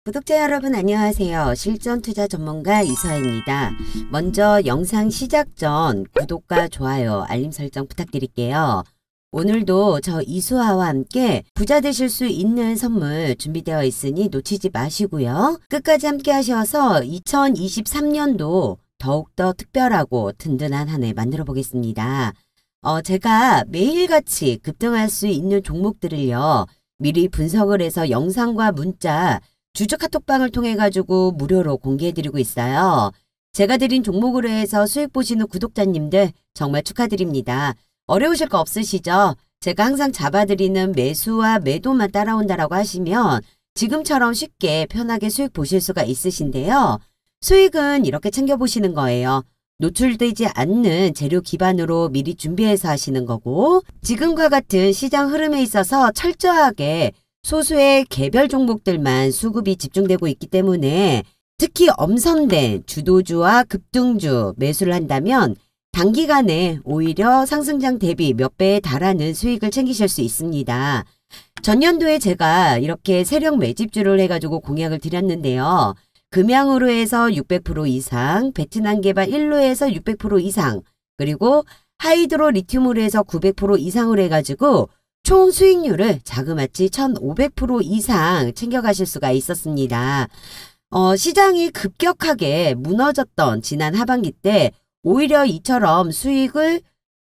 구독자 여러분 안녕하세요. 실전투자 전문가 이서혜입니다. 먼저 영상 시작 전 구독과 좋아요, 알림 설정 부탁드릴게요. 오늘도 저 이수아와 함께 부자 되실 수 있는 선물 준비되어 있으니 놓치지 마시고요. 끝까지 함께 하셔서 2023년도 더욱더 특별하고 든든한 한 해 만들어 보겠습니다. 제가 매일같이 급등할 수 있는 종목들을요. 미리 분석을 해서 영상과 문자, 주주 카톡방을 통해 가지고 무료로 공개해드리고 있어요. 제가 드린 종목으로 해서 수익 보시는 구독자님들 정말 축하드립니다. 어려우실 거 없으시죠? 제가 항상 잡아드리는 매수와 매도만 따라온다라고 하시면 지금처럼 쉽게 편하게 수익 보실 수가 있으신데요. 수익은 이렇게 챙겨보시는 거예요. 노출되지 않는 재료 기반으로 미리 준비해서 하시는 거고, 지금과 같은 시장 흐름에 있어서 철저하게 소수의 개별 종목들만 수급이 집중되고 있기 때문에 특히 엄선된 주도주와 급등주 매수를 한다면 단기간에 오히려 상승장 대비 몇 배에 달하는 수익을 챙기실 수 있습니다. 전년도에 제가 이렇게 세력 매집주를 해가지고 공약을 드렸는데요. 금양으로 해서 600% 이상, 베트남 개발 1로 해서 600% 이상, 그리고 하이드로 리튬으로 해서 900% 이상으로 해가지고 총 수익률을 자그마치 1500% 이상 챙겨가실 수가 있었습니다. 시장이 급격하게 무너졌던 지난 하반기 때 오히려 이처럼 수익을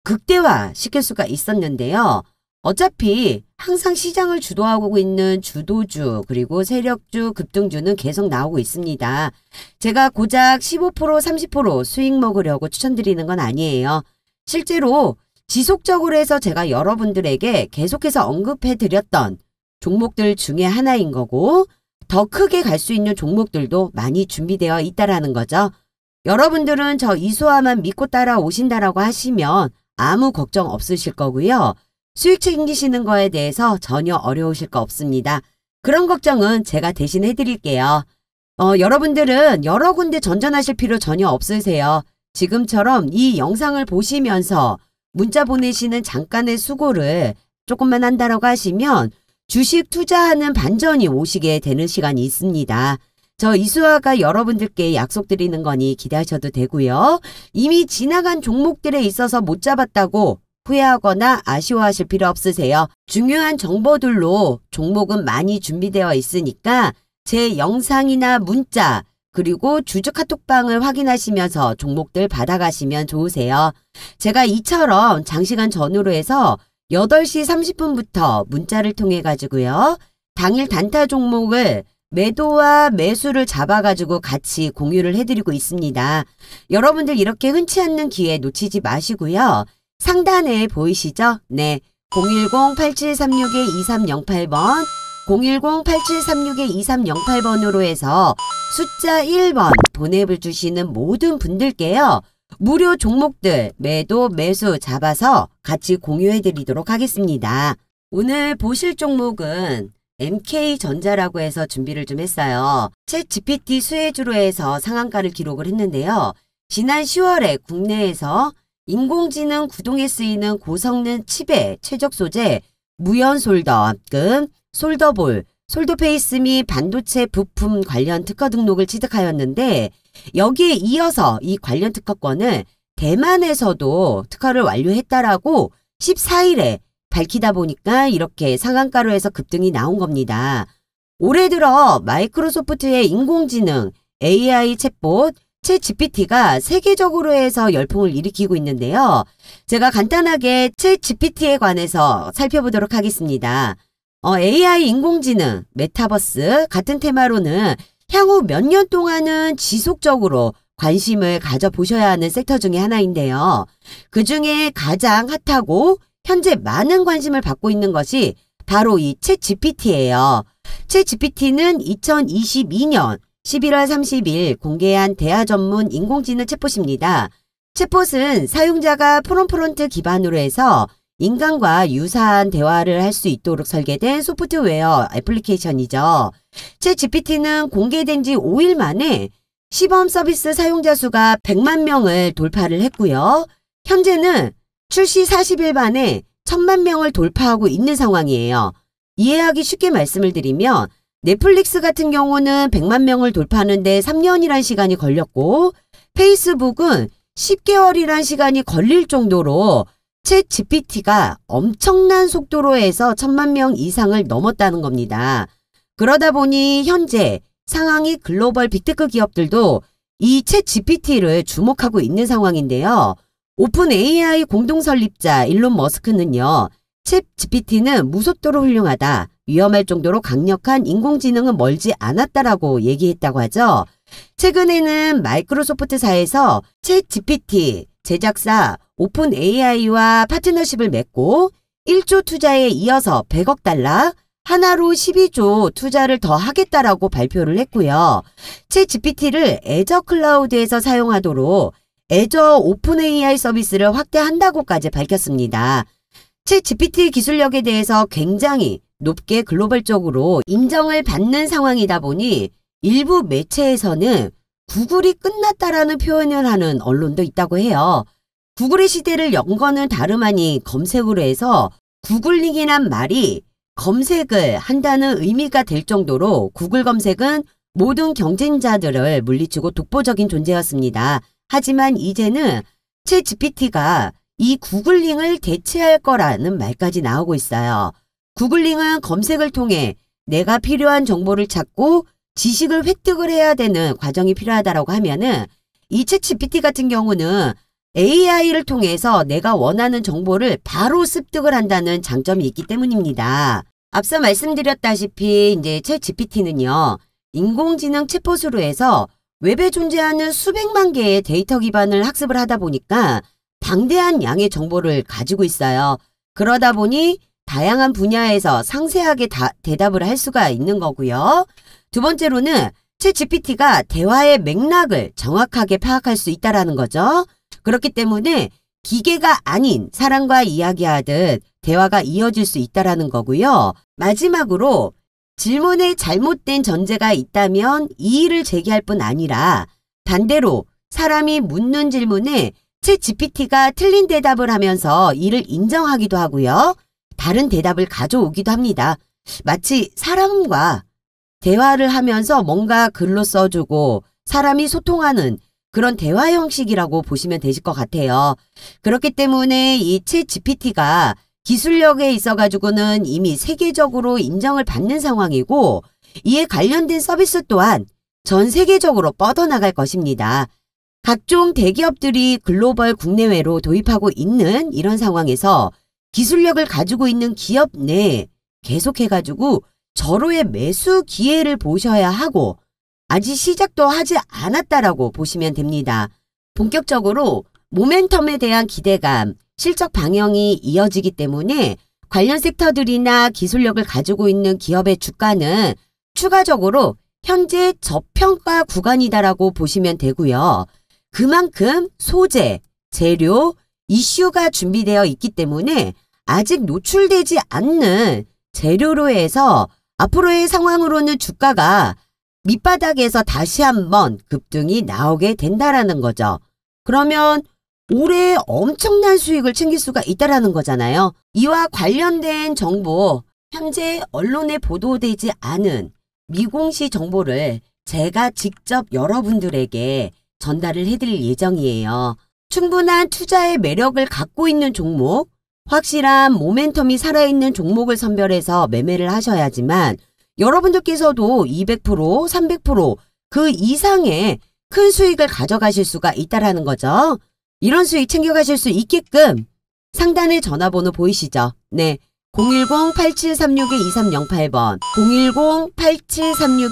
극대화 시킬 수가 있었는데요. 어차피 항상 시장을 주도하고 있는 주도주 그리고 세력주 급등주는 계속 나오고 있습니다. 제가 고작 15% 30% 수익 먹으려고 추천드리는 건 아니에요. 실제로 지속적으로 해서 제가 여러분들에게 계속해서 언급해 드렸던 종목들 중에 하나인 거고, 더 크게 갈 수 있는 종목들도 많이 준비되어 있다라는 거죠. 여러분들은 저 이수아만 믿고 따라오신다라고 하시면 아무 걱정 없으실 거고요. 수익 챙기시는 거에 대해서 전혀 어려우실 거 없습니다. 그런 걱정은 제가 대신 해드릴게요. 여러분들은 여러 군데 전전하실 필요 전혀 없으세요. 지금처럼 이 영상을 보시면서 문자 보내시는 잠깐의 수고를 조금만 한다라고 하시면 주식 투자하는 반전이 오시게 되는 시간이 있습니다. 저 이수아가 여러분들께 약속드리는 거니 기대하셔도 되고요. 이미 지나간 종목들에 있어서 못 잡았다고 후회하거나 아쉬워하실 필요 없으세요. 중요한 정보들로 종목은 많이 준비되어 있으니까 제 영상이나 문자 그리고 주주 카톡방을 확인하시면서 종목들 받아가시면 좋으세요. 제가 이처럼 장시간 전후로 해서 8시 30분부터 문자를 통해 가지고요. 당일 단타 종목을 매도와 매수를 잡아가지고 같이 공유를 해드리고 있습니다. 여러분들 이렇게 흔치 않는 기회 놓치지 마시고요. 상단에 보이시죠? 네. 010-8736-2308번 010-8736-2308번으로 해서 숫자 1번 보내주시는 모든 분들께요. 무료 종목들 매도 매수 잡아서 같이 공유해 드리도록 하겠습니다. 오늘 보실 종목은 MK전자라고 해서 준비를 좀 했어요. 챗 GPT 수혜주로 해서 상한가를 기록을 했는데요. 지난 10월에 국내에서 인공지능 구동에 쓰이는 고성능 칩의 최적 소재 무연 솔더금, 솔더볼, 솔더페이스 및 반도체 부품 관련 특허 등록을 취득하였는데, 여기에 이어서 이 관련 특허권을 대만에서도 특허를 완료했다라고 14일에 밝히다 보니까 이렇게 상한가로 해서 급등이 나온 겁니다. 올해 들어 마이크로소프트의 인공지능 AI 챗봇 챗 GPT가 세계적으로 해서 열풍을 일으키고 있는데요. 제가 간단하게 챗 GPT에 관해서 살펴보도록 하겠습니다. AI 인공지능, 메타버스 같은 테마로는 향후 몇 년 동안은 지속적으로 관심을 가져보셔야 하는 섹터 중에 하나인데요. 그 중에 가장 핫하고 현재 많은 관심을 받고 있는 것이 바로 이 챗 GPT예요. 챗 GPT는 2022년 11월 30일 공개한 대화 전문 인공지능 챗봇입니다. 챗봇은 사용자가 프롬프트 기반으로 해서 인간과 유사한 대화를 할 수 있도록 설계된 소프트웨어 애플리케이션이죠. 챗 GPT는 공개된 지 5일 만에 시범 서비스 사용자 수가 100만 명을 돌파를 했고요. 현재는 출시 40일 만에 1000만 명을 돌파하고 있는 상황이에요. 이해하기 쉽게 말씀을 드리면 넷플릭스 같은 경우는 100만 명을 돌파하는데 3년이란 시간이 걸렸고 페이스북은 10개월이란 시간이 걸릴 정도로 챗 GPT가 엄청난 속도로 해서 1000만 명 이상을 넘었다는 겁니다. 그러다 보니 현재 상황이 글로벌 빅테크 기업들도 이 챗 GPT를 주목하고 있는 상황인데요. 오픈 AI 공동 설립자 일론 머스크는요. 챗 GPT는 무속도로 훌륭하다. 위험할 정도로 강력한 인공지능은 멀지 않았다라고 얘기했다고 하죠. 최근에는 마이크로소프트사에서 챗 GPT 제작사 오픈 AI와 파트너십을 맺고 1조 투자에 이어서 100억 달러, 하나로 12조 투자를 더 하겠다라고 발표를 했고요. 챗 GPT를 애저 클라우드에서 사용하도록 애저 오픈 AI 서비스를 확대한다고까지 밝혔습니다. 챗 GPT 기술력에 대해서 굉장히 높게 글로벌적으로 인정을 받는 상황이다 보니 일부 매체에서는 구글이 끝났다라는 표현을 하는 언론도 있다고 해요. 구글의 시대를 연 거는 다름 아닌 검색으로 해서 구글링이란 말이 검색을 한다는 의미가 될 정도로 구글 검색은 모든 경쟁자들을 물리치고 독보적인 존재였습니다. 하지만 이제는 챗 GPT가 이 구글링을 대체할 거라는 말까지 나오고 있어요. 구글링은 검색을 통해 내가 필요한 정보를 찾고 지식을 획득을 해야 되는 과정이 필요하다고 하면은 이 챗 GPT 같은 경우는 AI를 통해서 내가 원하는 정보를 바로 습득을 한다는 장점이 있기 때문입니다. 앞서 말씀드렸다시피 이제 챗 GPT는요. 인공지능 챗봇으로 해서 웹에 존재하는 수백만 개의 데이터 기반을 학습을 하다 보니까 방대한 양의 정보를 가지고 있어요. 그러다 보니 다양한 분야에서 상세하게 대답을 할 수가 있는 거고요. 두 번째로는 챗 GPT가 대화의 맥락을 정확하게 파악할 수 있다는 거죠. 그렇기 때문에 기계가 아닌 사람과 이야기하듯 대화가 이어질 수 있다는 거고요. 마지막으로 질문에 잘못된 전제가 있다면 이의를 제기할 뿐 아니라 반대로 사람이 묻는 질문에 챗 GPT가 틀린 대답을 하면서 이를 인정하기도 하고요. 다른 대답을 가져오기도 합니다. 마치 사람과 대화를 하면서 뭔가 글로 써주고 사람이 소통하는 그런 대화 형식이라고 보시면 되실 것 같아요. 그렇기 때문에 이 챗 GPT가 기술력에 있어가지고는 이미 세계적으로 인정을 받는 상황이고 이에 관련된 서비스 또한 전 세계적으로 뻗어나갈 것입니다. 각종 대기업들이 글로벌 국내외로 도입하고 있는 이런 상황에서 기술력을 가지고 있는 기업 내에 계속해가지고 절호의 매수 기회를 보셔야 하고 아직 시작도 하지 않았다라고 보시면 됩니다. 본격적으로 모멘텀에 대한 기대감, 실적 방향이 이어지기 때문에 관련 섹터들이나 기술력을 가지고 있는 기업의 주가는 추가적으로 현재 저평가 구간이다라고 보시면 되고요. 그만큼 소재, 재료, 이슈가 준비되어 있기 때문에 아직 노출되지 않는 재료로 해서 앞으로의 상황으로는 주가가 밑바닥에서 다시 한번 급등이 나오게 된다라는 거죠. 그러면 올해 엄청난 수익을 챙길 수가 있다라는 거잖아요. 이와 관련된 정보, 현재 언론에 보도되지 않은 미공시 정보를 제가 직접 여러분들에게 전달을 해드릴 예정이에요. 충분한 투자의 매력을 갖고 있는 종목, 확실한 모멘텀이 살아있는 종목을 선별해서 매매를 하셔야지만 여러분들께서도 200%, 300%, 그 이상의 큰 수익을 가져가실 수가 있다라는 거죠. 이런 수익 챙겨가실 수 있게끔 상단에 전화번호 보이시죠? 네. 010-8736-2308번,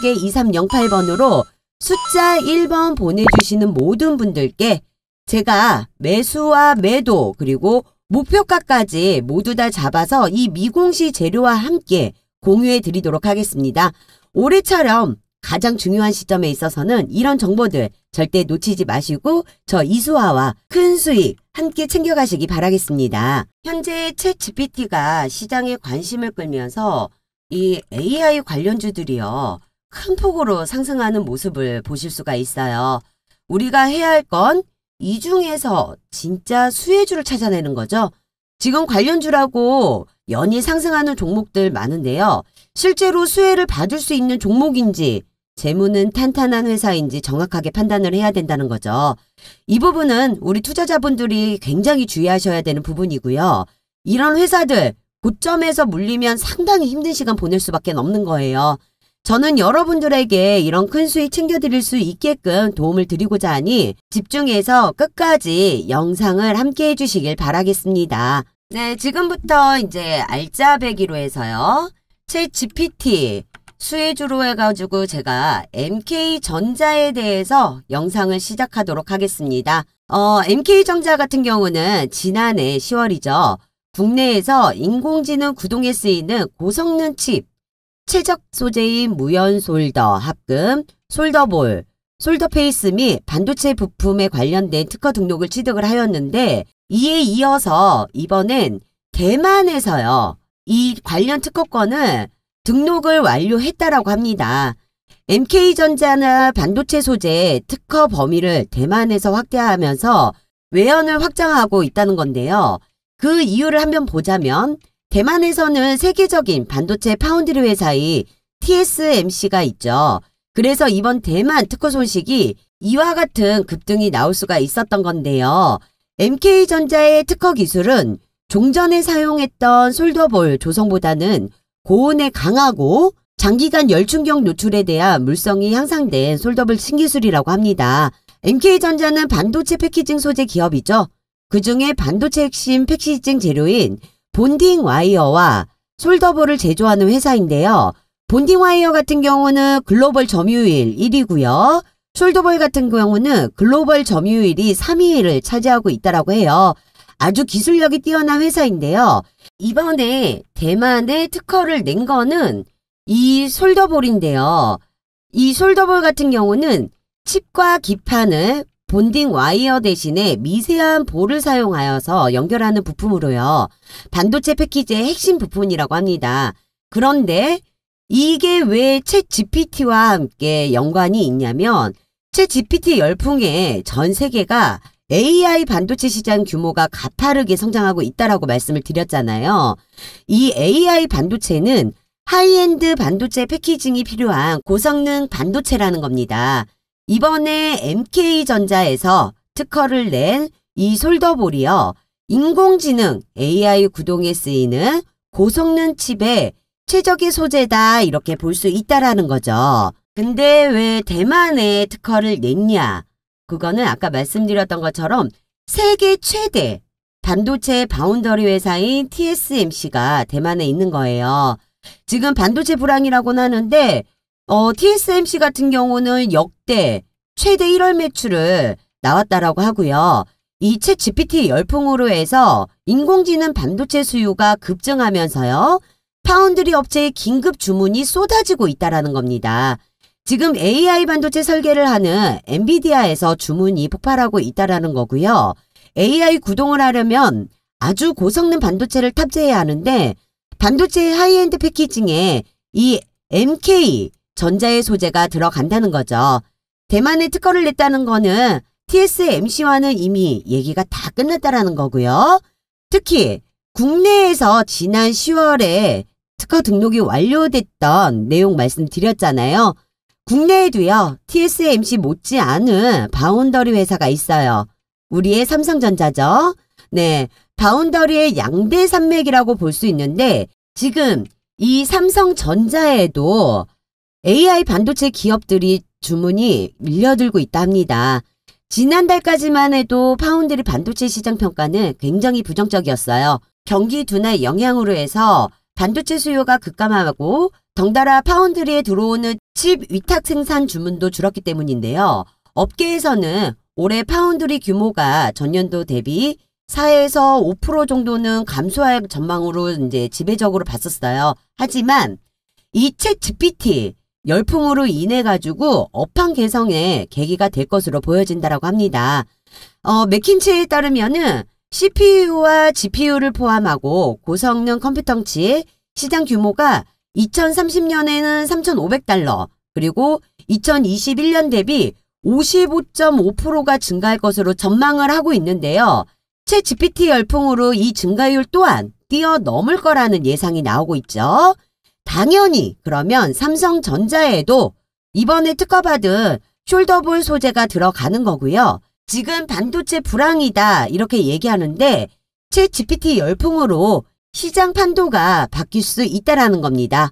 010-8736-2308번으로 숫자 1번 보내주시는 모든 분들께 제가 매수와 매도 그리고 목표가까지 모두 다 잡아서 이 미공시 재료와 함께 공유해 드리도록 하겠습니다. 올해처럼 가장 중요한 시점에 있어서는 이런 정보들 절대 놓치지 마시고 저 이수아와 큰 수익 함께 챙겨가시기 바라겠습니다. 현재 챗 GPT가 시장에 관심을 끌면서 이 AI 관련주들이요. 큰 폭으로 상승하는 모습을 보실 수가 있어요. 우리가 해야 할 건 이 중에서 진짜 수혜주를 찾아내는 거죠. 지금 관련주라고 연이 상승하는 종목들 많은데요. 실제로 수혜를 받을 수 있는 종목인지 재무는 탄탄한 회사인지 정확하게 판단을 해야 된다는 거죠. 이 부분은 우리 투자자분들이 굉장히 주의하셔야 되는 부분이고요. 이런 회사들 고점에서 물리면 상당히 힘든 시간 보낼 수밖에 없는 거예요. 저는 여러분들에게 이런 큰 수익 챙겨드릴 수 있게끔 도움을 드리고자 하니 집중해서 끝까지 영상을 함께 해주시길 바라겠습니다. 네, 지금부터 이제 알짜배기로 해서요. 챗 GPT 수혜주로 해가지고 제가 MK전자에 대해서 영상을 시작하도록 하겠습니다. MK전자 같은 경우는 지난해 10월이죠. 국내에서 인공지능 구동에 쓰이는 고성능 칩, 최적 소재인 무연 솔더, 합금, 솔더볼, 솔더페이스 및 반도체 부품에 관련된 특허 등록을 취득을 하였는데 이에 이어서 이번엔 대만에서요. 이 관련 특허권을 등록을 완료했다라고 합니다. MK전자나 반도체 소재 특허 범위를 대만에서 확대하면서 외연을 확장하고 있다는 건데요. 그 이유를 한번 보자면 대만에서는 세계적인 반도체 파운드리 회사인 TSMC가 있죠. 그래서 이번 대만 특허 소식이 이와 같은 급등이 나올 수가 있었던 건데요. MK전자의 특허 기술은 종전에 사용했던 솔더볼 조성보다는 고온에 강하고 장기간 열충격 노출에 대한 물성이 향상된 솔더볼 신기술이라고 합니다. MK전자는 반도체 패키징 소재 기업이죠. 그 중에 반도체 핵심 패키징 재료인 본딩 와이어와 솔더볼을 제조하는 회사인데요. 본딩 와이어 같은 경우는 글로벌 점유율 1위고요. 솔더볼 같은 경우는 글로벌 점유율이 3위를 차지하고 있다고 해요. 아주 기술력이 뛰어난 회사인데요. 이번에 대만에 특허를 낸 거는 이 솔더볼인데요. 이 솔더볼 같은 경우는 칩과 기판을 본딩 와이어 대신에 미세한 볼을 사용하여서 연결하는 부품으로요. 반도체 패키지의 핵심 부품이라고 합니다. 그런데 이게 왜 챗 GPT와 함께 연관이 있냐면 챗 GPT 열풍에 전 세계가 AI 반도체 시장 규모가 가파르게 성장하고 있다라고 말씀을 드렸잖아요. 이 AI 반도체는 하이엔드 반도체 패키징이 필요한 고성능 반도체라는 겁니다. 이번에 MK전자에서 특허를 낸 이 솔더볼이요. 인공지능 AI 구동에 쓰이는 고성능 칩의 최적의 소재다 이렇게 볼 수 있다라는 거죠. 근데 왜 대만에 특허를 냈냐? 그거는 아까 말씀드렸던 것처럼 세계 최대 반도체 바운더리 회사인 TSMC가 대만에 있는 거예요. 지금 반도체 불황이라고는 하는데 TSMC 같은 경우는 역대 최대 1월 매출을 나왔다라고 하고요. 이 챗 GPT 열풍으로 해서 인공지능 반도체 수요가 급증하면서요. 파운드리 업체의 긴급 주문이 쏟아지고 있다라는 겁니다. 지금 AI 반도체 설계를 하는 엔비디아에서 주문이 폭발하고 있다라는 거고요. AI 구동을 하려면 아주 고성능 반도체를 탑재해야 하는데 반도체 하이엔드 패키징에 이 MK전자의 소재가 들어간다는 거죠. 대만에 특허를 냈다는 거는 TSMC와는 이미 얘기가 다 끝났다라는 거고요. 특히 국내에서 지난 10월에 특허 등록이 완료됐던 내용 말씀드렸잖아요. 국내에도요. TSMC 못지않은 바운더리 회사가 있어요. 우리의 삼성전자죠. 네, 바운더리의 양대 산맥이라고 볼 수 있는데 지금 이 삼성전자에도 AI 반도체 기업들이 주문이 밀려들고 있다 합니다. 지난달까지만 해도 파운드리 반도체 시장 평가는 굉장히 부정적이었어요. 경기 둔화의 영향으로 해서 반도체 수요가 급감하고 덩달아 파운드리에 들어오는 칩 위탁 생산 주문도 줄었기 때문인데요. 업계에서는 올해 파운드리 규모가 전년도 대비 4에서 5% 정도는 감소할 전망으로 이제 지배적으로 봤었어요. 하지만 이 챗 GPT 열풍으로 인해 가지고 업황 개선의 계기가 될 것으로 보여진다라고 합니다. 맥킨치에 따르면은 CPU와 GPU를 포함하고 고성능 컴퓨터치 시장 규모가 2030년에는 3,500달러 그리고 2021년 대비 55.5%가 증가할 것으로 전망을 하고 있는데요. 챗 GPT 열풍으로 이 증가율 또한 뛰어넘을 거라는 예상이 나오고 있죠. 당연히 그러면 삼성전자에도 이번에 특허받은 숄더볼 소재가 들어가는 거고요. 지금 반도체 불황이다 이렇게 얘기하는데 챗 GPT 열풍으로 시장 판도가 바뀔 수 있다라는 겁니다.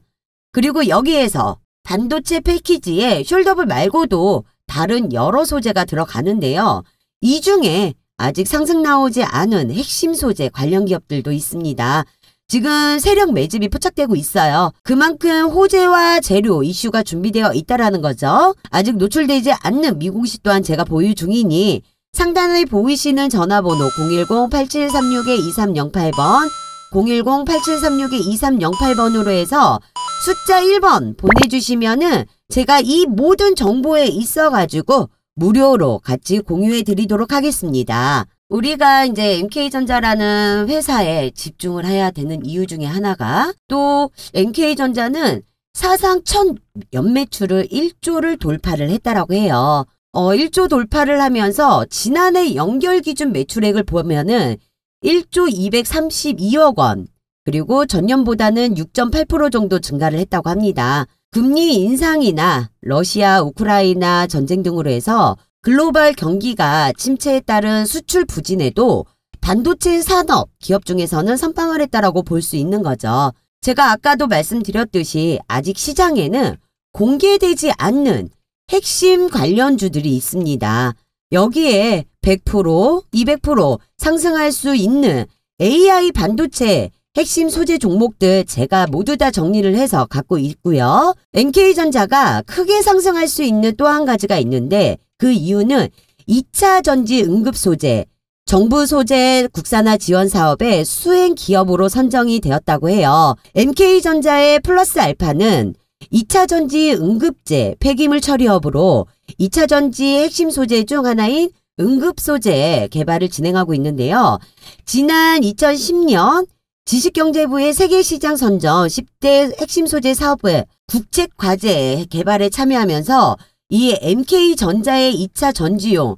그리고 여기에서 반도체 패키지에 숄더볼 말고도 다른 여러 소재가 들어가는데요. 이 중에 아직 상승 나오지 않은 핵심 소재 관련 기업들도 있습니다. 지금 세력 매집이 포착되고 있어요. 그만큼 호재와 재료 이슈가 준비되어 있다라는 거죠. 아직 노출되지 않는 미공시 또한 제가 보유 중이니 상단에 보이시는 전화번호 010-8736-2308번 010-8736-2308번으로 해서 숫자 1번 보내주시면은 제가 이 모든 정보에 있어가지고 무료로 같이 공유해 드리도록 하겠습니다. 우리가 이제 MK전자라는 회사에 집중을 해야 되는 이유 중에 하나가 또 MK전자는 사상 첫 연매출을 1조를 돌파를 했다라고 해요. 1조 돌파를 하면서 지난해 연결 기준 매출액을 보면은 1조 232억 원 그리고 전년보다는 6.8% 정도 증가를 했다고 합니다. 금리 인상이나 러시아, 우크라이나 전쟁 등으로 해서 글로벌 경기가 침체에 따른 수출 부진에도 반도체 산업 기업 중에서는 선방을 했다라고 볼 수 있는 거죠. 제가 아까도 말씀드렸듯이 아직 시장에는 공개되지 않는 핵심 관련주들이 있습니다. 여기에 100%, 200% 상승할 수 있는 AI 반도체 핵심 소재 종목들 제가 모두 다 정리를 해서 갖고 있고요. MK전자가 크게 상승할 수 있는 또 한 가지가 있는데 그 이유는 2차 전지 응급 소재, 정부 소재 국산화 지원 사업의 수행 기업으로 선정이 되었다고 해요. MK전자의 플러스 알파는 2차 전지 응급재 폐기물 처리업으로 2차 전지 핵심 소재 중 하나인 응급 소재 개발을 진행하고 있는데요. 지난 2010년 지식경제부의 세계시장 선정 10대 핵심 소재 사업부의 국책과제 개발에 참여하면서 이 MK전자의 2차 전지용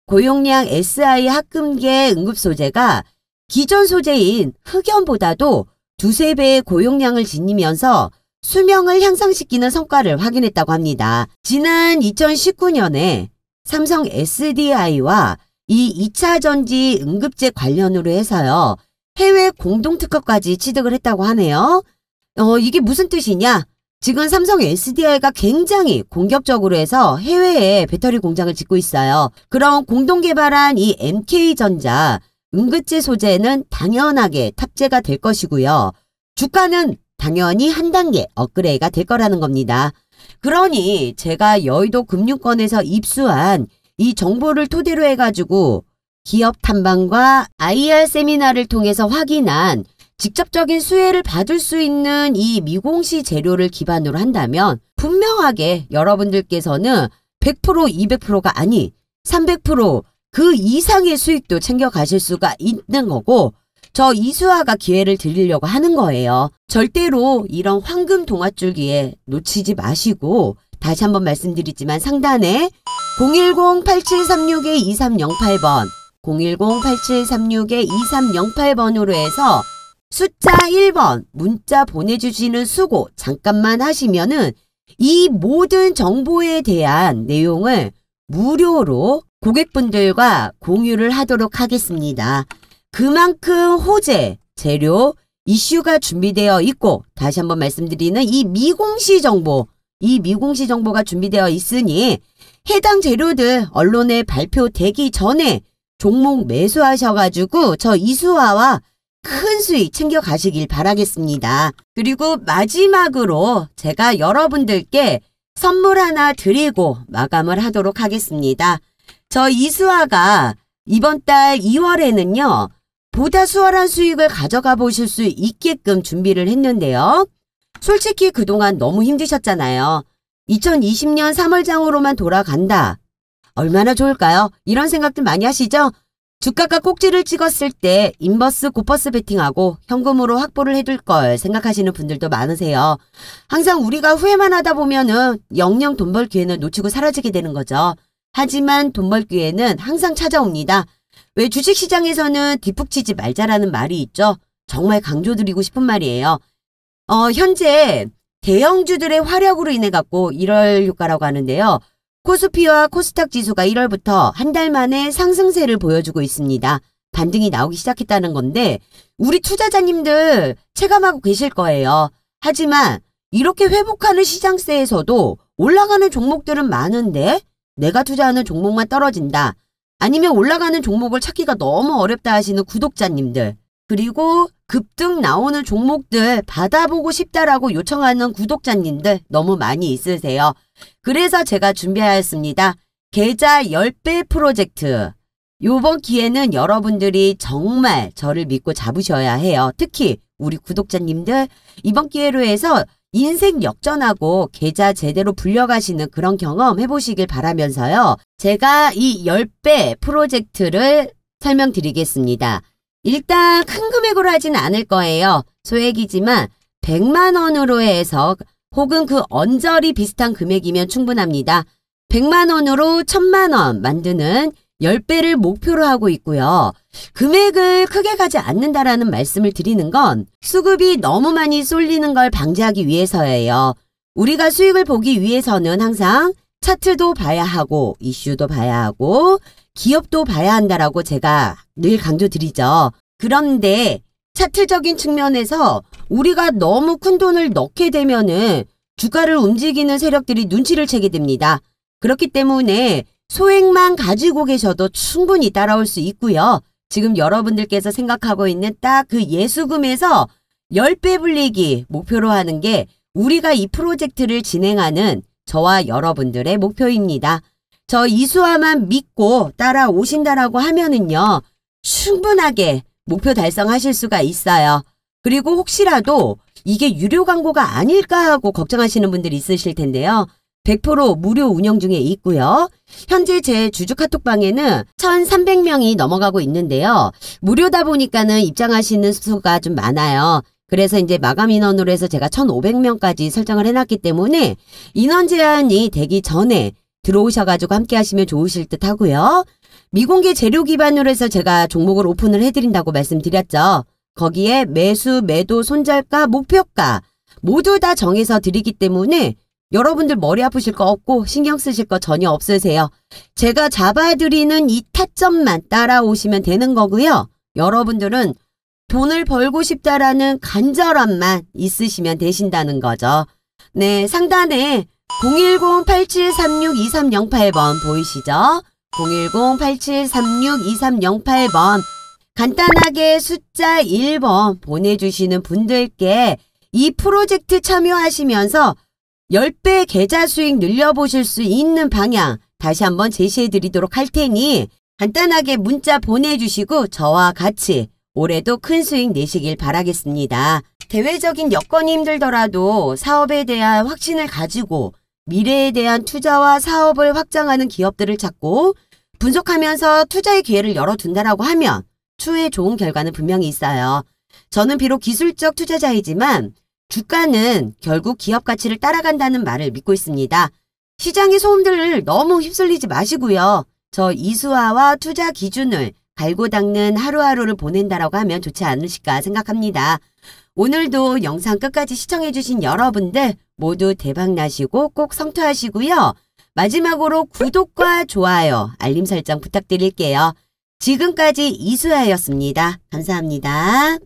고용량 SI 합금계 응급소재가 기존 소재인 흑연보다도 두세 배의 고용량을 지니면서 수명을 향상시키는 성과를 확인했다고 합니다. 지난 2019년에 삼성 SDI와 이 2차 전지 응급재 관련으로 해서요. 해외 공동특허까지 취득을 했다고 하네요. 이게 무슨 뜻이냐? 지금 삼성 SDI가 굉장히 공격적으로 해서 해외에 배터리 공장을 짓고 있어요. 그럼 공동 개발한 이 MK전자 응급재 소재는 당연하게 탑재가 될 것이고요. 주가는 당연히 한 단계 업그레이드가 될 거라는 겁니다. 그러니 제가 여의도 금융권에서 입수한 이 정보를 토대로 해가지고 기업 탐방과 IR 세미나를 통해서 확인한 직접적인 수혜를 받을 수 있는 이 미공시 재료를 기반으로 한다면 분명하게 여러분들께서는 100%, 200%가 아닌 300% 그 이상의 수익도 챙겨가실 수가 있는 거고 저 이수아가 기회를 드리려고 하는 거예요. 절대로 이런 황금 동아줄기에 놓치지 마시고 다시 한번 말씀드리지만 상단에 010-8736-2308번 010-8736-2308번으로 해서 숫자 1번 문자 보내주시는 수고 잠깐만 하시면은 이 모든 정보에 대한 내용을 무료로 고객분들과 공유를 하도록 하겠습니다. 그만큼 호재, 재료, 이슈가 준비되어 있고 다시 한번 말씀드리는 이 미공시 정보가 준비되어 있으니 해당 재료들 언론에 발표되기 전에 종목 매수하셔가지고 저 이수아와 큰 수익 챙겨가시길 바라겠습니다. 그리고 마지막으로 제가 여러분들께 선물 하나 드리고 마감을 하도록 하겠습니다. 저 이수아가 이번 달 2월에는요. 보다 수월한 수익을 가져가 보실 수 있게끔 준비를 했는데요. 솔직히 그동안 너무 힘드셨잖아요. 2020년 3월장으로만 돌아간다. 얼마나 좋을까요? 이런 생각들 많이 하시죠? 주가가 꼭지를 찍었을 때 인버스 고퍼스 베팅하고 현금으로 확보를 해둘 걸 생각하시는 분들도 많으세요. 항상 우리가 후회만 하다 보면은 영영 돈 벌 기회는 놓치고 사라지게 되는 거죠. 하지만 돈 벌 기회는 항상 찾아옵니다. 왜 주식시장에서는 뒷북치지 말자라는 말이 있죠. 정말 강조드리고 싶은 말이에요. 현재 대형주들의 활약으로 인해 갖고 1월 효과라고 하는데요. 코스피와 코스닥 지수가 1월부터 한 달 만에 상승세를 보여주고 있습니다. 반등이 나오기 시작했다는 건데 우리 투자자님들 체감하고 계실 거예요. 하지만 이렇게 회복하는 시장세에서도 올라가는 종목들은 많은데 내가 투자하는 종목만 떨어진다. 아니면 올라가는 종목을 찾기가 너무 어렵다 하시는 구독자님들, 그리고 급등 나오는 종목들 받아보고 싶다라고 요청하는 구독자님들 너무 많이 있으세요. 그래서 제가 준비하였습니다. 계좌 10배 프로젝트. 요번 기회는 여러분들이 정말 저를 믿고 잡으셔야 해요. 특히 우리 구독자님들 이번 기회로 해서 인생 역전하고 계좌 제대로 불려가시는 그런 경험 해보시길 바라면서요. 제가 이 10배 프로젝트를 설명드리겠습니다. 일단 큰 금액으로 하진 않을 거예요. 소액이지만 100만 원으로 해서 혹은 그 언저리 비슷한 금액이면 충분합니다. 100만 원으로 1000만 원 만드는 10배를 목표로 하고 있고요. 금액을 크게 가지 않는다라는 말씀을 드리는 건 수급이 너무 많이 쏠리는 걸 방지하기 위해서예요. 우리가 수익을 보기 위해서는 항상 차트도 봐야 하고 이슈도 봐야 하고 기업도 봐야 한다라고 제가 늘 강조드리죠. 그런데 차트적인 측면에서 우리가 너무 큰 돈을 넣게 되면은 주가를 움직이는 세력들이 눈치를 채게 됩니다. 그렇기 때문에 소액만 가지고 계셔도 충분히 따라올 수 있고요. 지금 여러분들께서 생각하고 있는 딱 그 예수금에서 10배 불리기 목표로 하는 게 우리가 이 프로젝트를 진행하는 저와 여러분들의 목표입니다. 저 이수화만 믿고 따라오신다라고 하면은요. 충분하게 목표 달성하실 수가 있어요. 그리고 혹시라도 이게 유료 광고가 아닐까 하고 걱정하시는 분들이 있으실 텐데요. 100% 무료 운영 중에 있고요. 현재 제 주주 카톡방에는 1,300명이 넘어가고 있는데요. 무료다 보니까는 입장하시는 수가 좀 많아요. 그래서 이제 마감 인원으로 해서 제가 1,500명까지 설정을 해놨기 때문에 인원 제한이 되기 전에 들어오셔가지고 함께 하시면 좋으실 듯 하고요. 미공개 재료 기반으로 해서 제가 종목을 오픈을 해드린다고 말씀드렸죠. 거기에 매수, 매도, 손절가, 목표가 모두 다 정해서 드리기 때문에 여러분들 머리 아프실 거 없고 신경 쓰실 거 전혀 없으세요. 제가 잡아드리는 이 타점만 따라오시면 되는 거고요. 여러분들은 돈을 벌고 싶다라는 간절함만 있으시면 되신다는 거죠. 네, 상단에 010-8736-2308번 보이시죠? 010-8736-2308번 간단하게 숫자 1번 보내주시는 분들께 이 프로젝트 참여하시면서 10배 계좌 수익 늘려보실 수 있는 방향 다시 한번 제시해 드리도록 할 테니 간단하게 문자 보내주시고 저와 같이 올해도 큰 수익 내시길 바라겠습니다. 대외적인 여건이 힘들더라도 사업에 대한 확신을 가지고 미래에 대한 투자와 사업을 확장하는 기업들을 찾고 분석하면서 투자의 기회를 열어둔다라고 하면 추후에 좋은 결과는 분명히 있어요. 저는 비록 기술적 투자자이지만 주가는 결국 기업 가치를 따라간다는 말을 믿고 있습니다. 시장의 소음들을 너무 휩쓸리지 마시고요. 저 이수화와 투자 기준을 갈고 닦는 하루하루를 보낸다라고 하면 좋지 않으실까 생각합니다. 오늘도 영상 끝까지 시청해주신 여러분들 모두 대박 나시고 꼭 성투하시고요. 마지막으로 구독과 좋아요, 알림 설정 부탁드릴게요. 지금까지 이수아였습니다. 감사합니다.